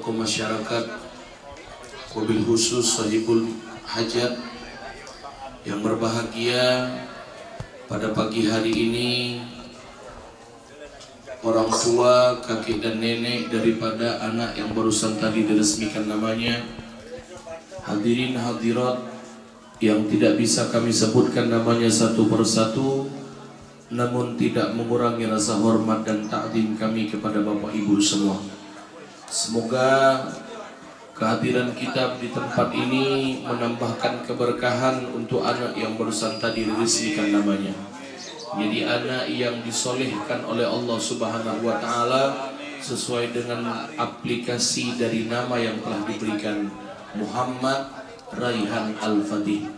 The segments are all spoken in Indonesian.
tokoh masyarakat, wabil khusus sahibul hajat yang berbahagia pada pagi hari ini, orang tua, kakek dan nenek daripada anak yang barusan tadi diresmikan namanya, hadirin hadirat yang tidak bisa kami sebutkan namanya satu persatu, namun tidak mengurangi rasa hormat dan takdim kami kepada Bapak Ibu semua. Semoga kehadiran kita di tempat ini menambahkan keberkahan untuk anak yang barusan tadi diresmikan namanya. Jadi anak yang disolehkan oleh Allah Subhanahu wa Ta'ala sesuai dengan aplikasi dari nama yang telah diberikan, Muhammad Raihan Al-Fatih.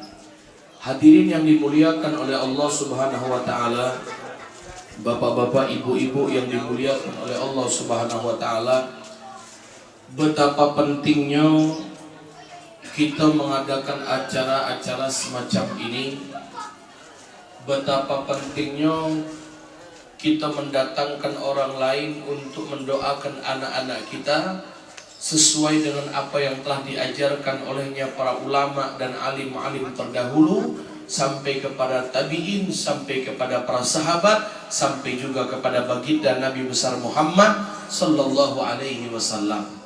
Hadirin yang dimuliakan oleh Allah Subhanahu wa Ta'ala, bapak-bapak, ibu-ibu yang dimuliakan oleh Allah Subhanahu wa Ta'ala, betapa pentingnya kita mengadakan acara-acara semacam ini. Betapa pentingnya kita mendatangkan orang lain untuk mendoakan anak-anak kita sesuai dengan apa yang telah diajarkan olehnya para ulama dan alim-alim terdahulu, sampai kepada tabi'in, sampai kepada para sahabat, sampai juga kepada baginda Nabi besar Muhammad sallallahu alaihi wasallam.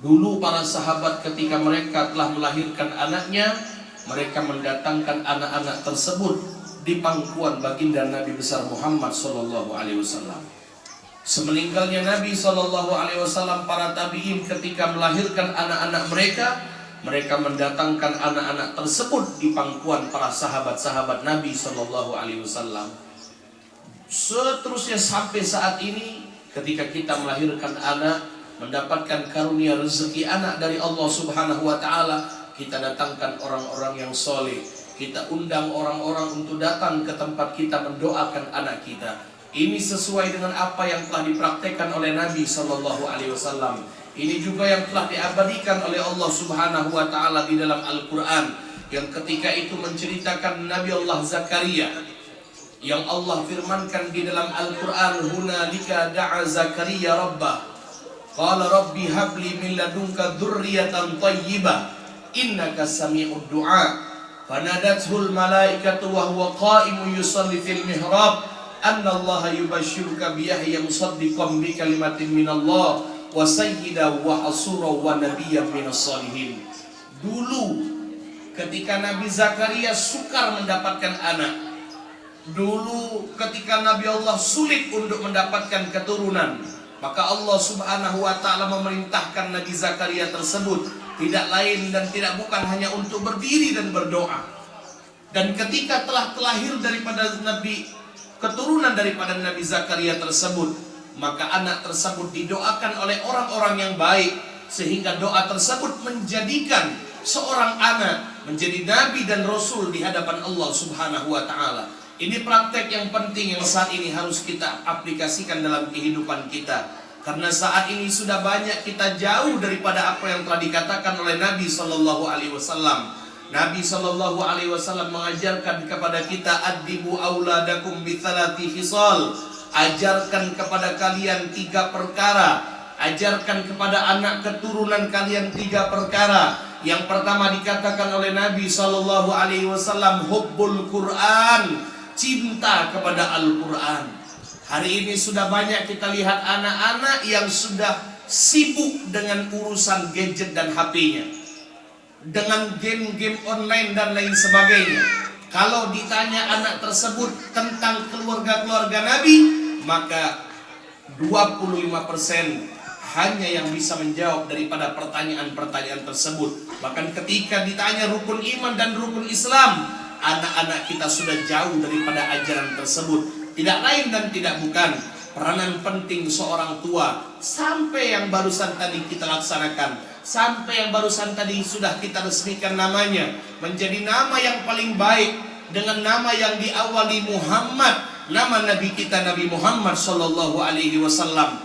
Dulu para sahabat ketika mereka telah melahirkan anaknya, mereka mendatangkan anak-anak tersebut di pangkuan baginda Nabi besar Muhammad sallallahu alaihi wasallam. Semeninggalnya Nabi sallallahu alaihi wasallam, para tabi'in ketika melahirkan anak-anak mereka, mereka mendatangkan anak-anak tersebut di pangkuan para sahabat-sahabat Nabi sallallahu alaihi wasallam. Seterusnya sampai saat ini, ketika kita melahirkan anak, mendapatkan karunia rezeki anak dari Allah Subhanahu wa Ta'ala, kita datangkan orang-orang yang soleh. Kita undang orang-orang untuk datang ke tempat kita mendoakan anak kita. Ini sesuai dengan apa yang telah dipraktekkan oleh Nabi sallallahu alaihi wasallam. Ini juga yang telah diabadikan oleh Allah Subhanahu wa Ta'ala di dalam Al-Qur'an, yang ketika itu menceritakan Nabi Allah Zakaria, yang Allah firmankan di dalam Al-Qur'an, hunalika da'a Zakaria rabbah qala rabbi habli min ladunka dzurriyyatan thayyibah innaka sami'ud du'a. Fanadathul malaikatu wa huwa qa'imun yusalli fil mihrab anna Allah yubashshiruka bi Yahya musaddiqan bi kalimatin minallah wa sayyidan wa hasura wa nabiyyan minas salihin. Dulu ketika Nabi Zakaria sukar mendapatkan anak, dulu ketika Nabi Allah sulit untuk mendapatkan keturunan, maka Allah Subhanahu wa Ta'ala memerintahkan Nabi Zakaria tersebut tidak lain dan tidak bukan hanya untuk berdiri dan berdoa. Dan ketika telah terlahir daripada Nabi, keturunan daripada Nabi Zakaria tersebut, maka anak tersebut didoakan oleh orang-orang yang baik, sehingga doa tersebut menjadikan seorang anak menjadi nabi dan rasul di hadapan Allah Subhanahu wa Ta'ala. Ini praktek yang penting yang saat ini harus kita aplikasikan dalam kehidupan kita. Karena saat ini sudah banyak kita jauh daripada apa yang telah dikatakan oleh Nabi sallallahu alaihi wasallam. Nabi sallallahu alaihi wasallam mengajarkan kepada kita, addibu auladakum bi thalathi khisal. Ajarkan kepada kalian 3 perkara. Ajarkan kepada anak keturunan kalian 3 perkara. Yang pertama dikatakan oleh Nabi sallallahu alaihi wasallam, hubbul Quran, cinta kepada Al-Quran. Hari ini sudah banyak kita lihat anak-anak yang sudah sibuk dengan urusan gadget dan HP-nya, dengan game-game online dan lain sebagainya. Kalau ditanya anak tersebut tentang keluarga-keluarga Nabi, maka 25% hanya yang bisa menjawab daripada pertanyaan-pertanyaan tersebut. Bahkan ketika ditanya rukun iman dan rukun Islam, anak-anak kita sudah jauh daripada ajaran tersebut. Tidak lain dan tidak bukan peranan penting seorang tua, sampai yang barusan tadi kita laksanakan, sampai yang barusan tadi sudah kita resmikan namanya menjadi nama yang paling baik, dengan nama yang diawali Muhammad, nama Nabi kita Nabi Muhammad sallallahu alaihi wasallam.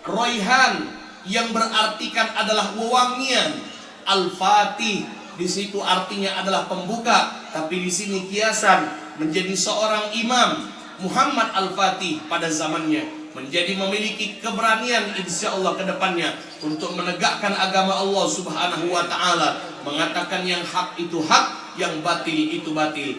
Raihan yang berartikan adalah wewangian. Al-Fatih di situ artinya adalah pembuka, tapi di sini kiasan menjadi seorang imam. Muhammad Al-Fatih pada zamannya menjadi memiliki keberanian insya Allah ke depannya untuk menegakkan agama Allah Subhanahu wa Ta'ala, mengatakan yang hak itu hak, yang batil itu batil.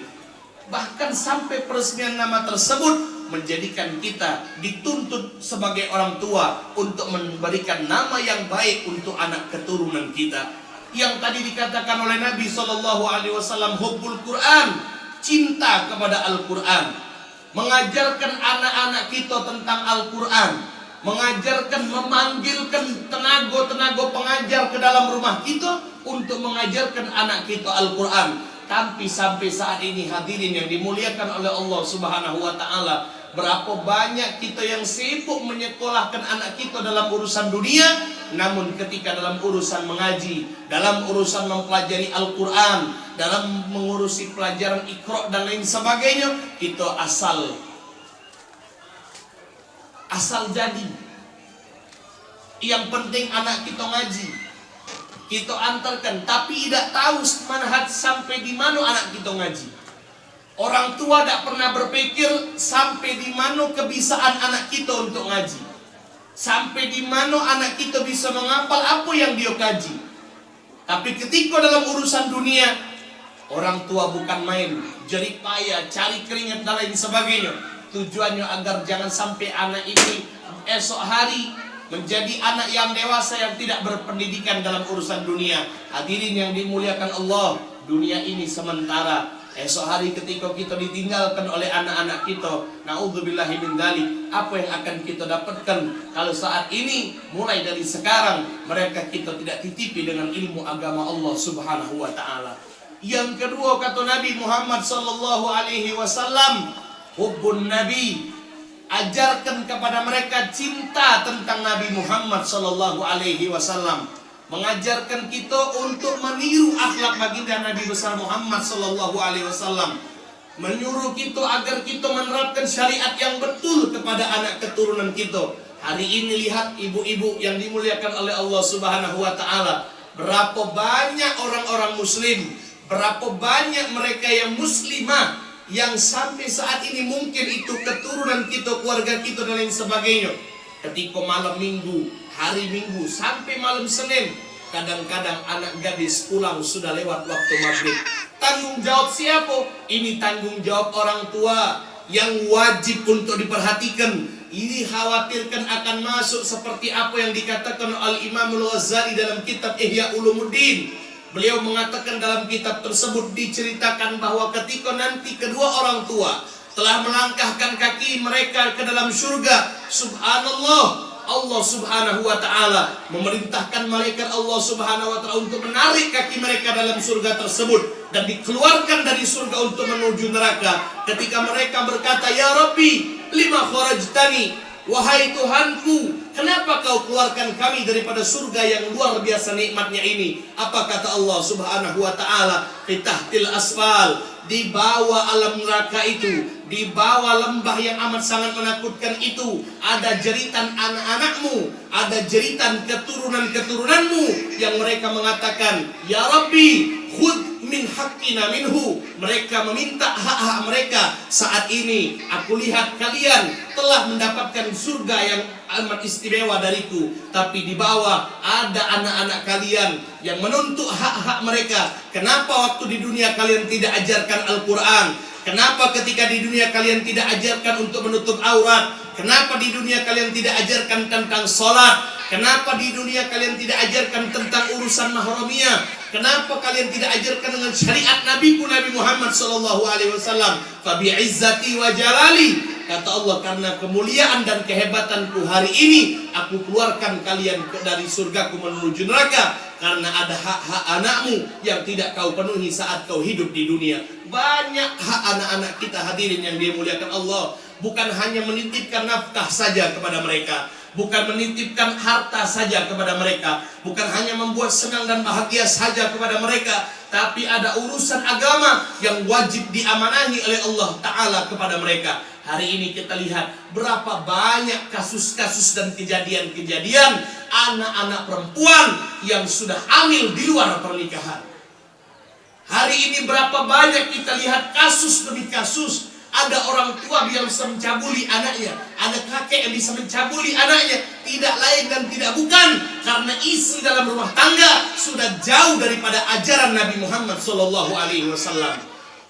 Bahkan sampai peresmian nama tersebut menjadikan kita dituntut sebagai orang tua untuk memberikan nama yang baik untuk anak keturunan kita. Yang tadi dikatakan oleh Nabi SAW, hubbul Quran, cinta kepada Al-Quran, mengajarkan anak-anak kita tentang Al-Quran, mengajarkan, memanggilkan tenaga-tenaga pengajar ke dalam rumah kita untuk mengajarkan anak kita Al-Quran. Tapi sampai saat ini hadirin yang dimuliakan oleh Allah Subhanahu wa Ta'ala, berapa banyak kita yang sibuk menyekolahkan anak kita dalam urusan dunia, namun ketika dalam urusan mengaji, dalam urusan mempelajari Al-Quran, dalam mengurusi pelajaran Iqra dan lain sebagainya, kita asal jadi. Yang penting anak kita ngaji, kita antarkan, tapi tidak tahu manhaj sampai di mana anak kita ngaji. Orang tua tidak pernah berpikir sampai di mana kebisaan anak kita untuk ngaji, sampai di mana anak kita bisa menghafal apa yang dia kaji. Tapi ketika dalam urusan dunia, orang tua bukan main, jerih payah, cari keringat dan lain sebagainya. Tujuannya agar jangan sampai anak ini esok hari menjadi anak yang dewasa yang tidak berpendidikan dalam urusan dunia. Hadirin yang dimuliakan Allah, dunia ini sementara. Esok hari ketika kita ditinggalkan oleh anak-anak kita, naudzubillahi min dzalik, apa yang akan kita dapatkan kalau saat ini mulai dari sekarang mereka kita tidak titipi dengan ilmu agama Allah Subhanahu wa Ta'ala. Yang kedua, kata Nabi Muhammad sallallahu alaihi wasallam, hubbun nabi, ajarkan kepada mereka cinta tentang Nabi Muhammad sallallahu alaihi wasallam. Mengajarkan kita untuk meniru akhlak baginda Nabi besar Muhammad sallallahu alaihi wasallam. Menyuruh kita agar kita menerapkan syariat yang betul kepada anak keturunan kita. Hari ini lihat ibu-ibu yang dimuliakan oleh Allah Subhanahu wa Ta'ala, berapa banyak orang-orang muslim, berapa banyak mereka yang muslimah yang sampai saat ini mungkin itu keturunan kita, keluarga kita dan lain sebagainya. Ketika malam minggu, hari minggu sampai malam Senin, kadang-kadang anak gadis pulang sudah lewat waktu maghrib. Tanggung jawab siapa? Ini tanggung jawab orang tua yang wajib untuk diperhatikan. Ini khawatirkan akan masuk seperti apa yang dikatakan oleh Imam Al-Ghazali dalam kitab Ihya Ulumuddin. Beliau mengatakan dalam kitab tersebut diceritakan bahwa ketika nanti kedua orang tua telah melangkahkan kaki mereka ke dalam surga, subhanallah, Allah Subhanahu wa Ta'ala memerintahkan malaikat Allah Subhanahu wa Ta'ala untuk menarik kaki mereka dalam surga tersebut dan dikeluarkan dari surga untuk menuju neraka. Ketika mereka berkata, ya Rabbi, lima kharajtani, wahai Tuhanku, kenapa kau keluarkan kami daripada surga yang luar biasa nikmatnya ini? Apa kata Allah Subhanahu wa Ta'ala? Fitahtil asfal, di bawah alam neraka itu, di bawah lembah yang amat sangat menakutkan itu, ada jeritan anak-anakmu, ada jeritan keturunan-keturunanmu yang mereka mengatakan, ya Rabbi, khudh min haqqina minhu. Mereka meminta hak-hak mereka. Saat ini aku lihat kalian telah mendapatkan surga yang amat istimewa dariku, tapi di bawah ada anak-anak kalian yang menuntut hak-hak mereka. Kenapa waktu di dunia kalian tidak ajarkan Al-Quran? Kenapa ketika di dunia kalian tidak ajarkan untuk menutup aurat? Kenapa di dunia kalian tidak ajarkan tentang sholat? Kenapa di dunia kalian tidak ajarkan tentang urusan mahramiyah? Kenapa kalian tidak ajarkan dengan syariat Nabiku Nabi Muhammad SAW? Fabi izzati wa jalali, kata Allah, karena kemuliaan dan kehebatanku hari ini aku keluarkan kalian dari surgaku menuju neraka, karena ada hak-hak anakmu yang tidak kau penuhi saat kau hidup di dunia. Banyak hak anak-anak kita hadirin yang dimuliakan Allah. Bukan hanya menitipkan nafkah saja kepada mereka, bukan menitipkan harta saja kepada mereka, bukan hanya membuat senang dan bahagia saja kepada mereka, tapi ada urusan agama yang wajib diamanahi oleh Allah Ta'ala kepada mereka. Hari ini kita lihat berapa banyak kasus-kasus dan kejadian-kejadian anak-anak perempuan yang sudah hamil di luar pernikahan. Hari ini berapa banyak kita lihat kasus demi kasus Ada orang tua yang bisa mencabuli anaknya, ada kakek yang bisa mencabuli anaknya. Tidak lain dan tidak bukan karena isi dalam rumah tangga sudah jauh daripada ajaran Nabi Muhammad SAW.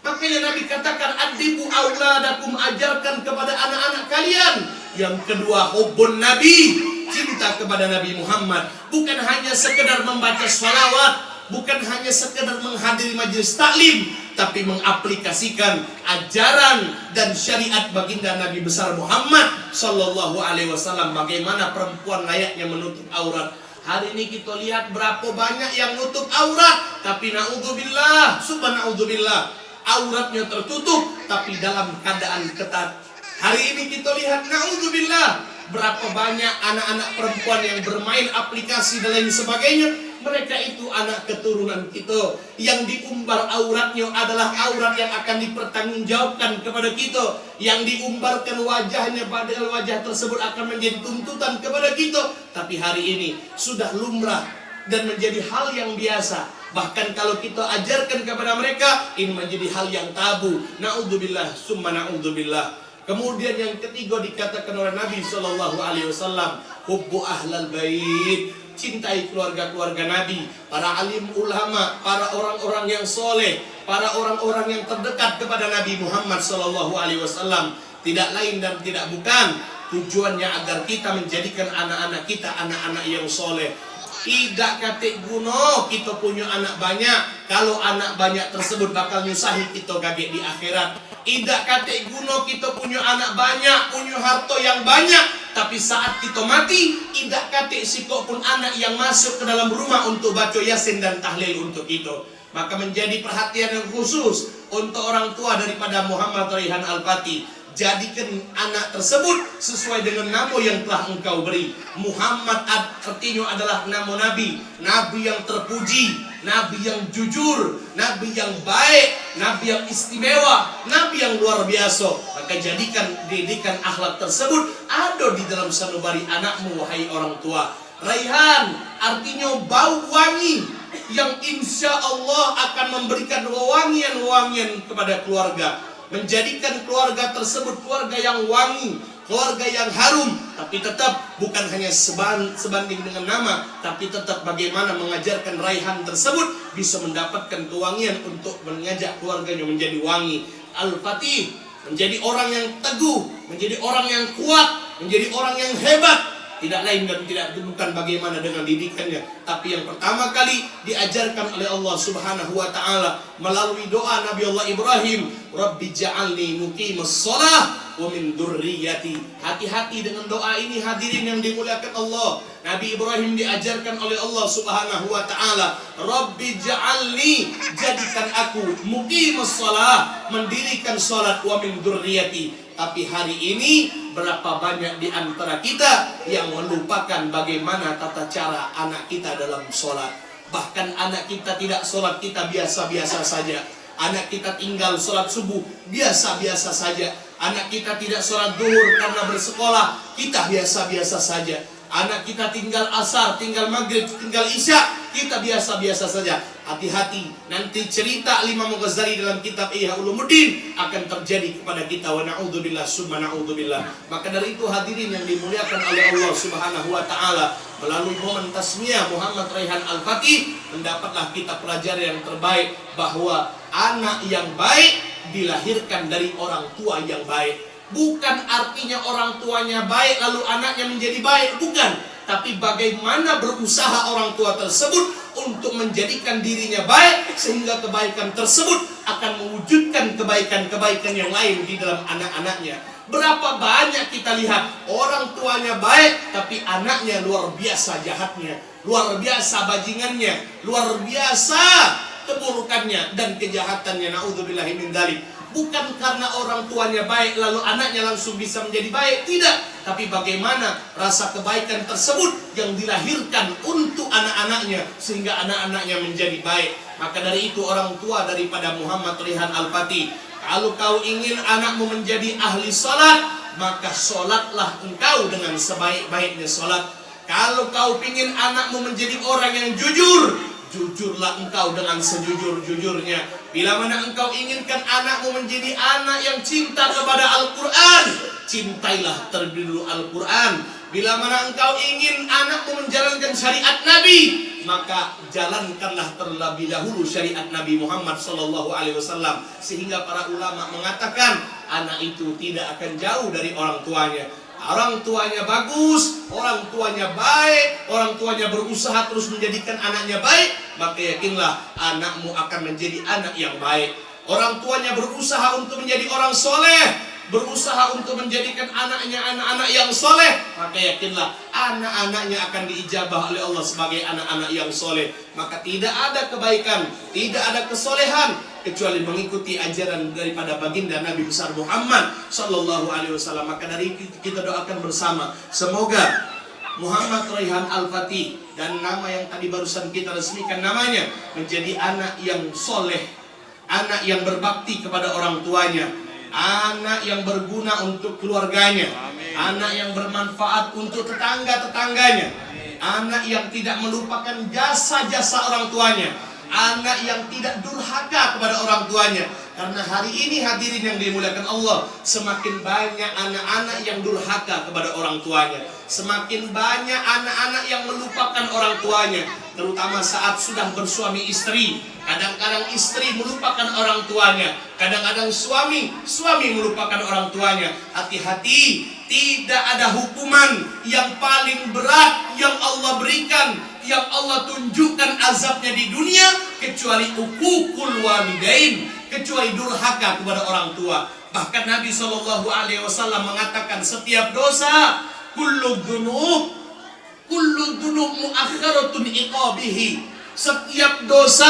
Makanya Nabi katakan, adibu auladakum, ajarkan kepada anak-anak kalian. Yang kedua, hubbun Nabi, cinta kepada Nabi Muhammad. Bukan hanya sekedar membaca sholawat, bukan hanya sekedar menghadiri majelis taklim, tapi mengaplikasikan ajaran dan syariat baginda Nabi besar Muhammad Sallallahu Alaihi Wasallam. Bagaimana perempuan layaknya menutup aurat. Hari ini kita lihat berapa banyak yang nutup aurat, tapi naudzubillah, subhanaudzubillah, auratnya tertutup tapi dalam keadaan ketat. Hari ini kita lihat naudzubillah, berapa banyak anak-anak perempuan yang bermain aplikasi dan lain sebagainya. Mereka itu anak keturunan kita. Yang diumbar auratnya adalah aurat yang akan dipertanggungjawabkan kepada kita. Yang diumbarkan wajahnya, padahal wajah tersebut akan menjadi tuntutan kepada kita. Tapi hari ini sudah lumrah dan menjadi hal yang biasa. Bahkan kalau kita ajarkan kepada mereka, ini menjadi hal yang tabu. Na'udzubillah, summa na'udzubillah. Kemudian yang ketiga dikatakan oleh Nabi SAW, hubbu ahlal bait, cintai keluarga-keluarga Nabi, para alim ulama, para orang-orang yang soleh, para orang-orang yang terdekat kepada Nabi Muhammad SAW. Tidak lain dan tidak bukan tujuannya agar kita menjadikan anak-anak kita anak-anak yang soleh. Tidak katik guna kita punya anak banyak, kalau anak banyak tersebut bakal nyusahi kita gagek di akhirat. Tidak katik guna kita punya anak banyak, punya harta yang banyak, tapi saat kita mati, tidak katik sikok pun anak yang masuk ke dalam rumah untuk baca yasin dan tahlil untuk kita. Maka menjadi perhatian yang khusus untuk orang tua daripada Muhammad Raihan Al-Fatih. Jadikan anak tersebut sesuai dengan nama yang telah engkau beri. Muhammad artinya adalah nama Nabi, Nabi yang terpuji, Nabi yang jujur, Nabi yang baik, Nabi yang istimewa, Nabi yang luar biasa. Maka jadikan didikan akhlak tersebut ada di dalam sanubari anakmu, wahai orang tua. Raihan artinya bau wangi yang insya Allah akan memberikan wewangian-wewangian kepada keluarga. Menjadikan keluarga tersebut keluarga yang wangi, keluarga yang harum. Tapi tetap bukan hanya sebanding dengan nama, tapi tetap bagaimana mengajarkan Raihan tersebut bisa mendapatkan kewangian untuk mengajak keluarganya menjadi wangi. Al-Fatih menjadi orang yang teguh, menjadi orang yang kuat, menjadi orang yang hebat. Tidak lain dan tidak bukan bagaimana dengan didikannya, tapi yang pertama kali diajarkan oleh Allah Subhanahu wa taala melalui doa Nabi Allah Ibrahim, Rabbi ja'alni muqimas shalah wa min dzurriyyati. Hati-hati dengan doa ini hadirin yang dimuliakan Allah. Nabi Ibrahim diajarkan oleh Allah Subhanahu wa taala, Rabbi ja'alni, jadikan aku muqimas shalah, mendirikan salat, wa min dzurriyyati. Tapi hari ini berapa banyak di antara kita yang melupakan bagaimana tata cara anak kita dalam sholat. Bahkan anak kita tidak sholat, kita biasa-biasa saja. Anak kita tinggal sholat subuh, biasa-biasa saja. Anak kita tidak sholat zuhur karena bersekolah, kita biasa-biasa saja. Anak kita tinggal asar, tinggal maghrib, tinggal isya, kita biasa-biasa saja. Hati-hati, nanti cerita Imam Ghazali dalam kitab Ihya Ulumuddin akan terjadi kepada kita. Wa na'udzubillah, summa na'udzubillah. Maka dari itu hadirin yang dimuliakan oleh Allah Subhanahu wa taala, melalui momen tasmiyah Muhammad Raihan Al-Fatih, mendapatlah kita pelajaran yang terbaik bahwa anak yang baik dilahirkan dari orang tua yang baik. Bukan artinya orang tuanya baik lalu anaknya menjadi baik, bukan. Tapi bagaimana berusaha orang tua tersebut untuk menjadikan dirinya baik, sehingga kebaikan tersebut akan mewujudkan kebaikan-kebaikan yang lain di dalam anak-anaknya. Berapa banyak kita lihat orang tuanya baik, tapi anaknya luar biasa jahatnya, luar biasa bajingannya, luar biasa keburukannya dan kejahatannya. Na'udzubillahi min dzalik. Bukan karena orang tuanya baik lalu anaknya langsung bisa menjadi baik, tidak. Tapi bagaimana rasa kebaikan tersebut yang dilahirkan untuk anak-anaknya sehingga anak-anaknya menjadi baik. Maka dari itu orang tua daripada Muhammad Raihan Al-Fatih, kalau kau ingin anakmu menjadi ahli salat, maka salatlah engkau dengan sebaik-baiknya salat. Kalau kau ingin anakmu menjadi orang yang jujur, jujurlah engkau dengan sejujur-jujurnya. Bila mana engkau inginkan anakmu menjadi anak yang cinta kepada Al-Quran, cintailah terlebih dulu Al-Quran. Bila mana engkau ingin anakmu menjalankan syariat Nabi, maka jalankanlah terlebih dahulu syariat Nabi Muhammad SAW. Sehingga para ulama mengatakan anak itu tidak akan jauh dari orang tuanya. Orang tuanya bagus, orang tuanya baik, orang tuanya berusaha terus menjadikan anaknya baik, maka yakinlah anakmu akan menjadi anak yang baik. Orang tuanya berusaha untuk menjadi orang soleh, berusaha untuk menjadikan anaknya anak-anak yang soleh, maka yakinlah anak-anaknya akan diijabah oleh Allah sebagai anak-anak yang soleh. Maka tidak ada kebaikan, tidak ada kesolehan kecuali mengikuti ajaran daripada baginda Nabi besar Muhammad Sallallahu Alaihi Wasallam. Maka dari itu kita doakan bersama, semoga Muhammad Raihan Al-Fatih dan nama yang tadi barusan kita resmikan namanya menjadi anak yang soleh, anak yang berbakti kepada orang tuanya, anak yang berguna untuk keluarganya, anak yang bermanfaat untuk tetangga-tetangganya, anak yang tidak melupakan jasa-jasa orang tuanya, anak yang tidak durhaka kepada orang tuanya. Karena hari ini hadirin yang dimuliakan Allah, semakin banyak anak-anak yang durhaka kepada orang tuanya, semakin banyak anak-anak yang melupakan orang tuanya, terutama saat sudah bersuami istri. Kadang-kadang istri melupakan orang tuanya, kadang-kadang suami melupakan orang tuanya. Hati-hati, tidak ada hukuman yang paling berat yang Allah berikan, yang Allah tunjukkan azabnya di dunia, kecuali uququl walidain, kecuali durhaka kepada orang tua. Bahkan Nabi SAW mengatakan setiap dosa kullu dzunub muakhiratun iqabihi, setiap dosa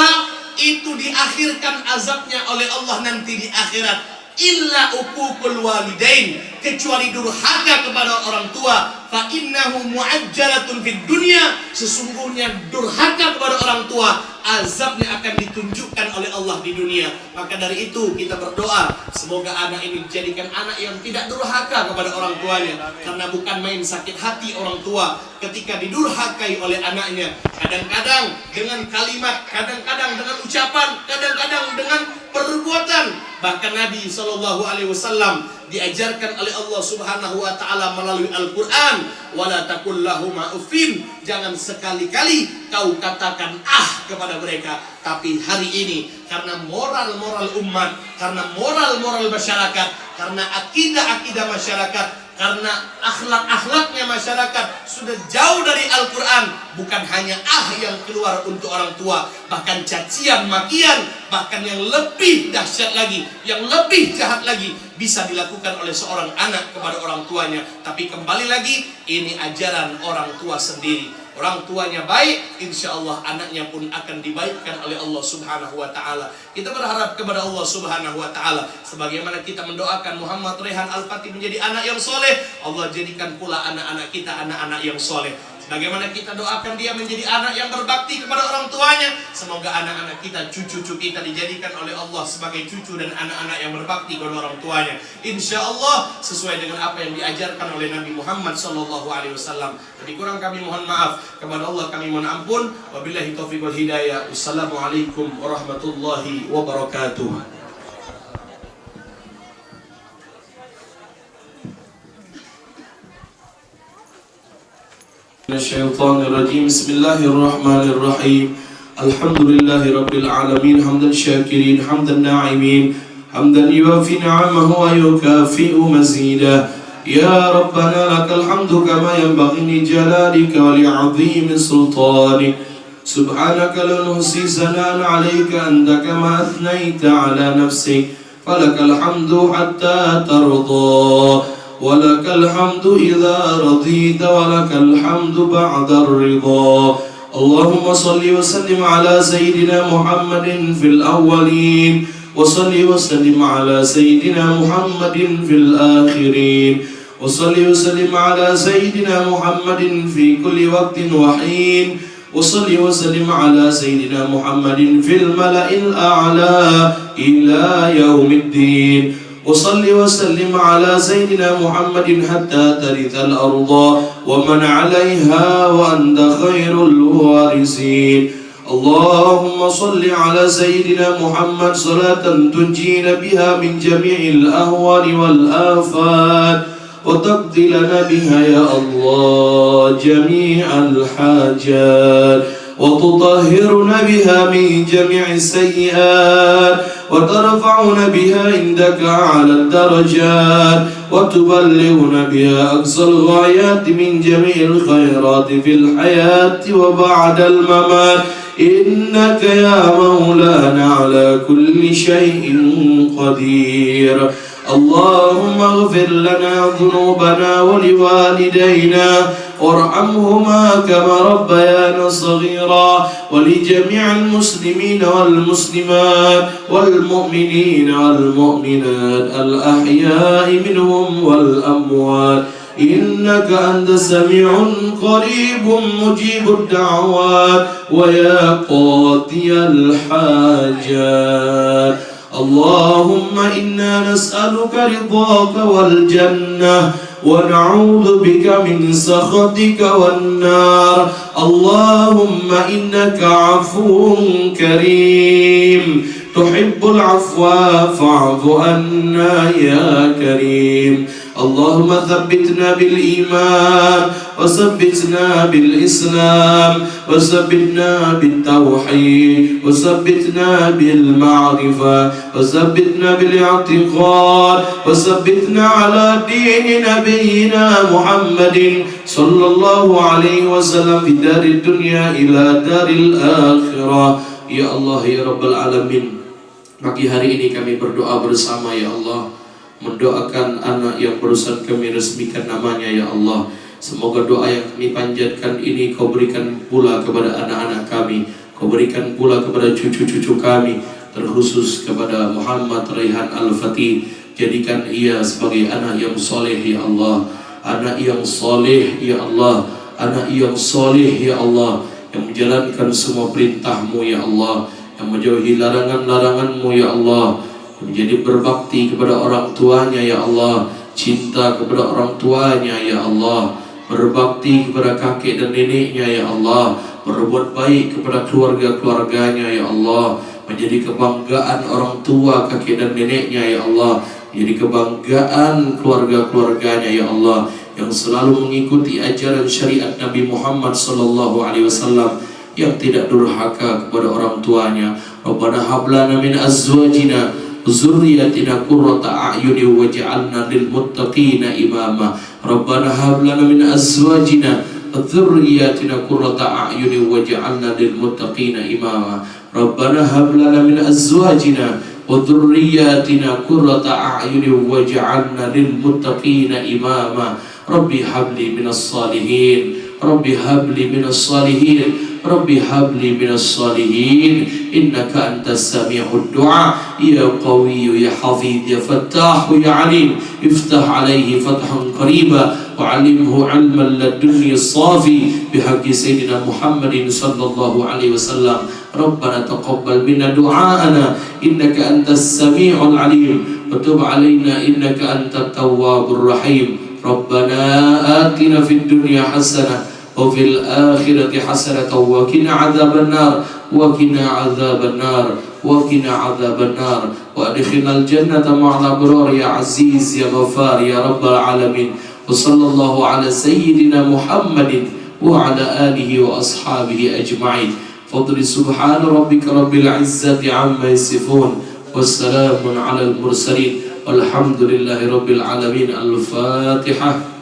itu diakhirkan azabnya oleh Allah nanti di akhirat, illa uququl walidain, kecuali durhaka kepada orang tua. Fa innahu muajjalatun fid dunya, sesungguhnya durhaka kepada orang tua azabnya akan ditunjukkan oleh Allah di dunia. Maka dari itu kita berdoa, semoga anak ini dijadikan anak yang tidak durhaka kepada orang tuanya. Karena bukan main sakit hati orang tua ketika didurhakai oleh anaknya. Kadang-kadang dengan kalimat, kadang-kadang dengan ucapan, kadang-kadang dengan perbuatan. Bahkan Nabi SAW diajarkan oleh Allah Subhanahu wa taala melalui Al-Qur'an, wala taqul lahuma uffin, jangan sekali-kali kau katakan kepada mereka. Tapi hari ini karena moral-moral umat, karena moral-moral masyarakat, karena akidah-akidah masyarakat, karena akhlak-akhlaknya masyarakat sudah jauh dari Al-Quran, bukan hanya yang keluar untuk orang tua, bahkan cacian, makian, bahkan yang lebih dahsyat lagi, yang lebih jahat lagi bisa dilakukan oleh seorang anak kepada orang tuanya. Tapi kembali lagi, ini ajaran orang tua sendiri. Orang tuanya baik, insya Allah anaknya pun akan dibaikkan oleh Allah Subhanahu wa ta'ala. Kita berharap kepada Allah Subhanahu wa ta'ala, sebagaimana kita mendoakan Muhammad Raihan Al-Fatih menjadi anak yang soleh, Allah jadikan pula anak-anak kita anak-anak yang soleh. Bagaimana kita doakan dia menjadi anak yang berbakti kepada orang tuanya, semoga anak-anak kita, cucu-cucu kita dijadikan oleh Allah sebagai cucu dan anak-anak yang berbakti kepada orang tuanya, insya Allah sesuai dengan apa yang diajarkan oleh Nabi Muhammad SAW. Lebih kurang kami mohon maaf, kepada Allah kami mohon ampun. Wabillahi taufiq wal hidayah. Wassalamualaikum warahmatullahi wabarakatuh. الشيطان الرجيم. بسم الله الرحمن الرحيم. الحمد لله رب العالمين، حمدا شاكرين، حمدا ناعمين، حمدا يوافي نعمه ويكافئ مزيدا. يا ربنا لك الحمد كما ينبغي لجلالك ولعظيم سلطانك. سبحانك لا نحصي ثناء عليك أنت كما أثنيت على نفسك. فلك الحمد حتى ترضى، ولك الحمد إذا رضيت، ولك الحمد بعد الرضا. اللهم صل وسلم على سيدنا محمد في الأولين، وصل وسلم على سيدنا محمد في الآخرين، وصل وسلم على سيدنا محمد في كل وقت وحين، وصل وسلم على سيدنا محمد في الملأ الأعلى إلى يوم الدين. وصل وسلم على سيدنا محمد حتى ترث الأرض ومن عليها وأنت خير الوارثين. اللهم صل على سيدنا محمد صلاة تنجينا بها من جميع الأهوال والآفات وتقضي لنا بها يا الله جميع الحاجات وتطهرنا بها من جميع السيئات وترفعنا بها عندك أعلى الدرجات وتبلغنا بها أقصى الغايات من جميع الخيرات في الحياة وبعد الممات إنك يا مولانا على كل شيء قدير. اللهم اغفر لنا ذنوبنا ولوالدينا وارحمهما كما ربيانا صغيرا ولجميع المسلمين والمسلمات والمؤمنين والمؤمنات الأحياء منهم والأموات إنك أنت سميع قريب مجيب الدعوات ويا قاضي الحاجات. اللهم إنا نسألك رضاك والجنة ونعوذ بك من سخطك والنار. اللهم إنك عفو كريم تحب العفو فاعف عنا يا كريم. اللهم ثبتنا بالإيمان وثبتنا بالإسلام وثبتنا بالتوحيد وثبتنا بالمعرفة وثبتنا بالاعتقاد وثبتنا على دين نبينا محمد صلى الله عليه وسلم في دار الدنيا إلى دار الآخرة. Ya Allah ya Rabbal Alamin, pagi hari ini kami berdoa bersama ya Allah, mendoakan anak yang barusan kami resmikan namanya ya Allah. Semoga doa yang kami panjatkan ini Kau berikan pula kepada anak-anak kami, Kau berikan pula kepada cucu-cucu kami, terkhusus kepada Muhammad Raihan Al-Fatih. Jadikan ia sebagai anak yang soleh ya Allah, anak yang soleh ya Allah, anak yang soleh ya Allah, yang menjalankan semua perintah-Mu ya Allah, yang menjauhi larangan-larangan-Mu ya Allah, menjadi berbakti kepada orang tuanya ya Allah, cinta kepada orang tuanya ya Allah, berbakti kepada kakek dan neneknya ya Allah, berbuat baik kepada keluarga-keluarganya ya Allah, menjadi kebanggaan orang tua kakek dan neneknya ya Allah, menjadi kebanggaan keluarga-keluarganya ya Allah, yang selalu mengikuti ajaran syariat Nabi Muhammad sallallahu alaihi wasallam, yang tidak durhaka kepada orang tuanya. Rabbana hab lana min azwajina zurriyatina qurrata a'yuni waj'alna lil muttaqina imama. Rabbana hab lana min azwajina dzurriyyatina qurrata a'yuni waj'alna lil muttaqina imama. Rabbana hab lana min azwajina wa dzurriyyatina qurrata a'yuni waj'alna lil muttaqina imama. Rabbi habli minas salihin, Rabbi habli minas salihin, Rabbi habli minas salihin, innaka antas sami'ud du'a ya qawiyyu ya hafidh ya fattahu ya alim. Iftah alaihi fathan qariba wa alimhu ilman ladunni safi bihaqqi sayyidina Muhammadin sallallahu alaihi wasallam. Rabbana taqabbal minna du'aana innaka antas sami'ul alim wa tub alaina innaka antat tawwabur rahim. Rabbana atina fid dunya hasanah wa fil akhirati hasanah wa qina adzaban nar wa qina adzaban nar wa qina adzaban nar wa adkhilnal jannata ma'al abrar ya aziz ya ghaffar ya rabbal alamin. Wa sallallahu ala sayyidina Muhammadin wa ala alihi wa ashabihi ajma'in. Fadli subhana rabbika rabbil izzati amma yasifun wassalamun ala al mursalin walhamdulillahi rabbil alamin. Al-Fatihah.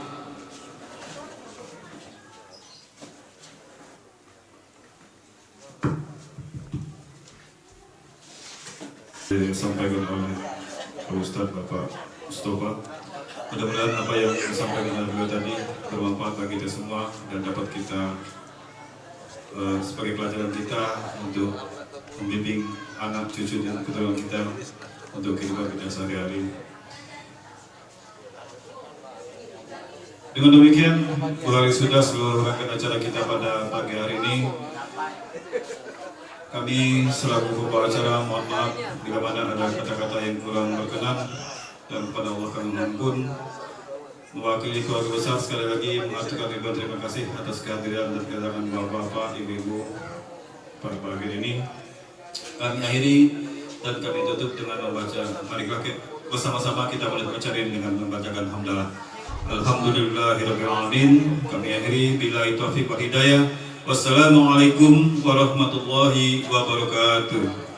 Disampaikan oleh Pak Ustadz Bapak Mustafa. Mudah-mudahan apa yang disampaikan oleh beliau tadi bermanfaat bagi kita semua dan dapat kita sebagai pelajaran kita untuk membimbing anak cucu dan keturunan kita untuk kehidupan kita sehari-hari. Dengan demikian, berakhir sudah seluruh rangkaian acara kita pada pagi hari ini. Kami selaku pembawa acara mohon maaf bila mana ada kata-kata yang kurang berkenan, dan kepada Allah kami mohon. Mewakili keluarga besar sekali lagi mengaturkan ribuan terima kasih atas kehadiran dan kedatangan bapak-bapak, ibu-ibu, pada pagi ini kami akhiri dan kami tutup dengan membaca. Marilah bersama-sama kita membaca dengan membacakan hamdalah. Alhamdulillahirabbil alamin. Kami akhiri billahi taufiq wa hidayah. Wassalamualaikum warahmatullahi wabarakatuh.